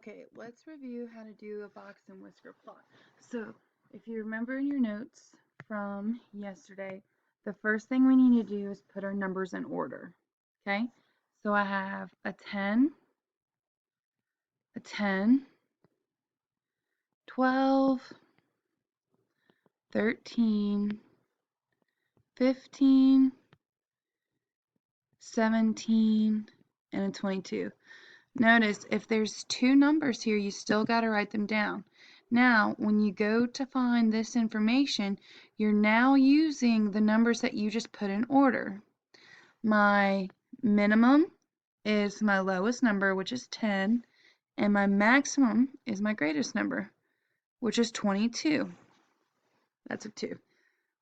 Okay, let's review how to do a box and whisker plot. So, if you remember in your notes from yesterday, the first thing we need to do is put our numbers in order. Okay, so I have a 10, 12, 13, 15, 17, and a 22. Notice if there's two numbers here, you still got to write them down. Now, when you go to find this information, you're now using the numbers that you just put in order. My minimum is my lowest number, which is 10, and my maximum is my greatest number, which is 22. That's a 2.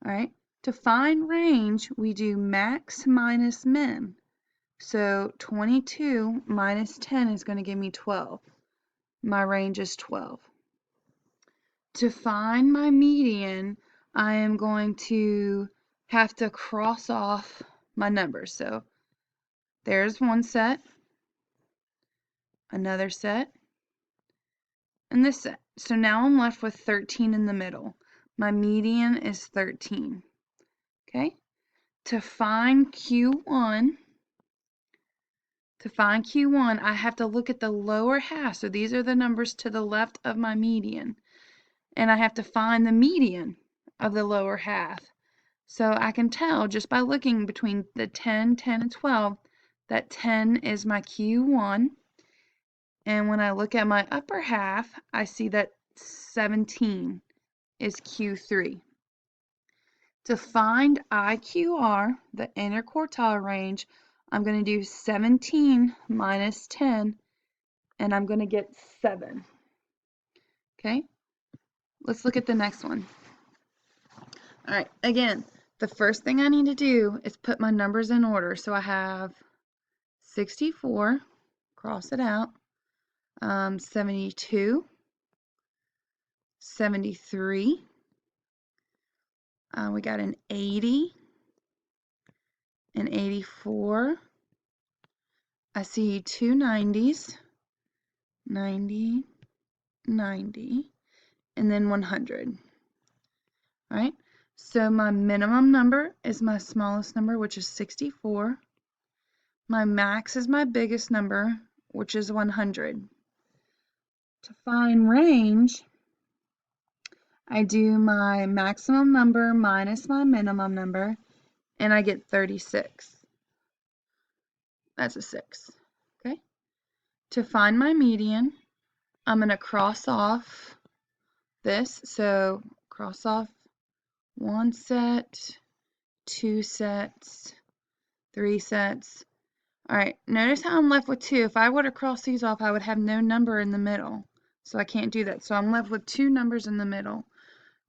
All right. To find range, we do max minus min. So 22 minus 10 is going to give me 12. My range is 12. To find my median, I am going to have to cross off my numbers. So there's one set, another set, and this set. So now I'm left with 13 in the middle. My median is 13. Okay? To find Q1, I have to look at the lower half. So these are the numbers to the left of my median. And I have to find the median of the lower half. So I can tell just by looking between the 10, 10, and 12 that 10 is my Q1. And when I look at my upper half, I see that 17 is Q3. To find IQR, the interquartile range, I'm going to do 17 minus 10, and I'm going to get 7. Okay? Let's look at the next one. All right, again, the first thing I need to do is put my numbers in order. So I have 64, cross it out, 72, 73, we got an 80, an 84, I see two 90s, 90, 90, and then 100. All right, so my minimum number is my smallest number, which is 64. My max is my biggest number, which is 100. To find range, I do my maximum number minus my minimum number, and I get 36. That's a 6. Okay. To find my median, I'm going to cross off this. So cross off one set, two sets, three sets. All right, notice how I'm left with 2. If I were to cross these off, I would have no number in the middle. So I can't do that. So I'm left with 2 numbers in the middle.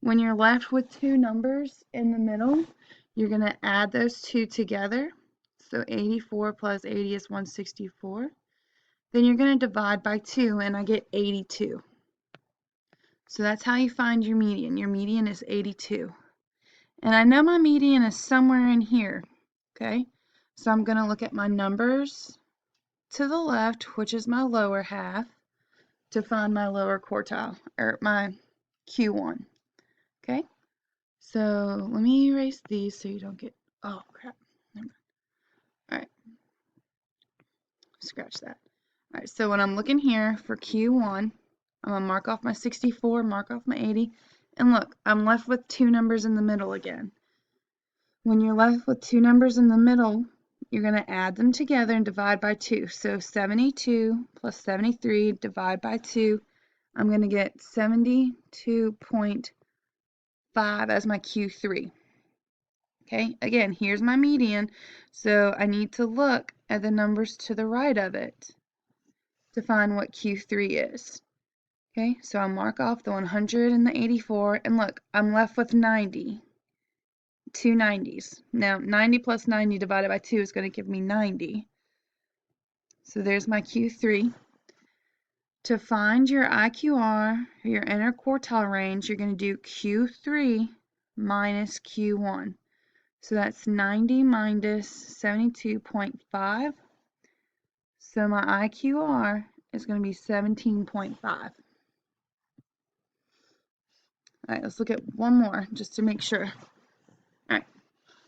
When you're left with 2 numbers in the middle, you're going to add those 2 together. So 84 plus 80 is 164. Then you're going to divide by 2, and I get 82. So that's how you find your median. Your median is 82. And I know my median is somewhere in here. Okay? So I'm going to look at my numbers to the left, which is my lower half, to find my lower quartile, or my Q1. Okay? So let me erase these so you don't get, oh crap, never mind. All right, scratch that. All right, so when I'm looking here for Q1, I'm gonna mark off my 64, mark off my 80, and look, I'm left with 2 numbers in the middle again. When you're left with 2 numbers in the middle, you're gonna add them together and divide by 2. So 72 plus 73 divide by 2, I'm gonna get 72.5 as my Q3. Okay, again, here's my median, so I need to look at the numbers to the right of it to find what Q3 is. Okay, so I'll mark off the 100 and the 84, and look, I'm left with 90. 2 90s. Now, 90 plus 90 divided by 2 is going to give me 90. So there's my Q3. To find your IQR, your interquartile range, you're going to do Q3 minus Q1. So that's 90 minus 72.5. So my IQR is going to be 17.5. All right, let's look at one more just to make sure. All right,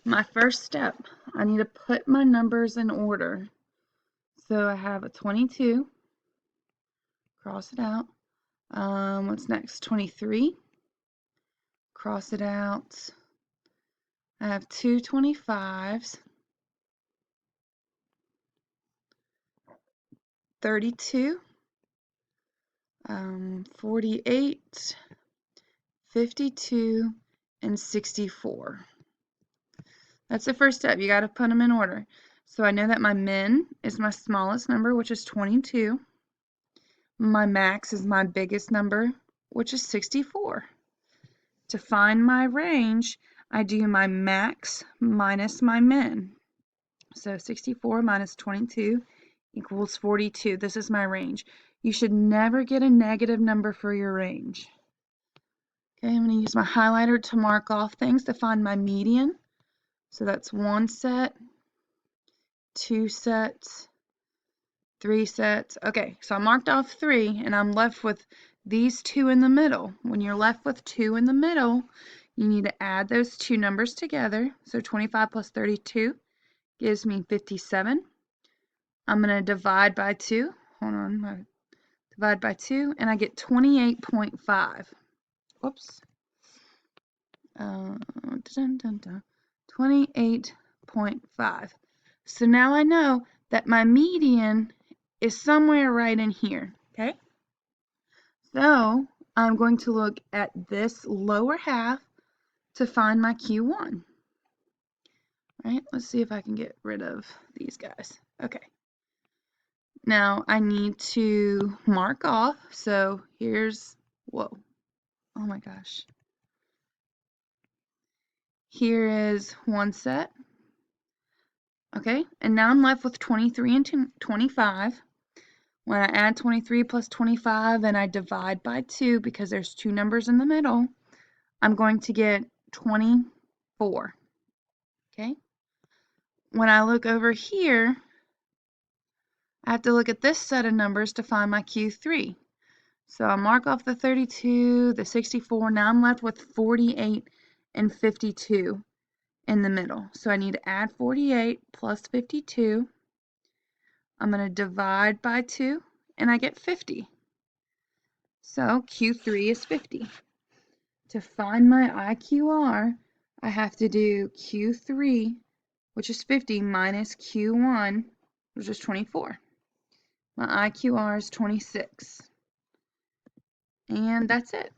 my first step, I need to put my numbers in order. So I have a 22, cross it out. What's next? 23, cross it out. I have two 25s, 32, 48, 52, and 64. That's the first step. You got to put them in order. So I know that my min is my smallest number, which is 22. My max is my biggest number, which is 64. To find my range, I do my max minus my min. So 64 minus 22 equals 42. This is my range. You should never get a negative number for your range. Okay, I'm going to use my highlighter to mark off things to find my median. So that's one set, two sets, three sets. Okay, so I marked off 3 and I'm left with these 2 in the middle. When you're left with 2 in the middle, you need to add those two numbers together. So 25 plus 32 gives me 57. I'm going to divide by 2. Hold on. Divide by 2 and I get 28.5. Whoops. 28.5. So now I know that my median is somewhere right in here, okay? So I'm going to look at this lower half to find my Q1. All right, let's see if I can get rid of these guys. Okay. Now I need to mark off. So here's, whoa, oh my gosh. Here is one set. Okay, and now I'm left with 23 and 25. When I add 23 plus 25 and I divide by 2 because there's two numbers in the middle, I'm going to get 24. Okay, when I look over here, I have to look at this set of numbers to find my Q3. So I mark off the 32, the 64. Now I'm left with 48 and 52 in the middle. So I need to add 48 plus 52. I'm going to divide by 2 and I get 50. So Q3 is 50. To find my IQR, I have to do Q3, which is 50, minus Q1, which is 24. My IQR is 26. And that's it.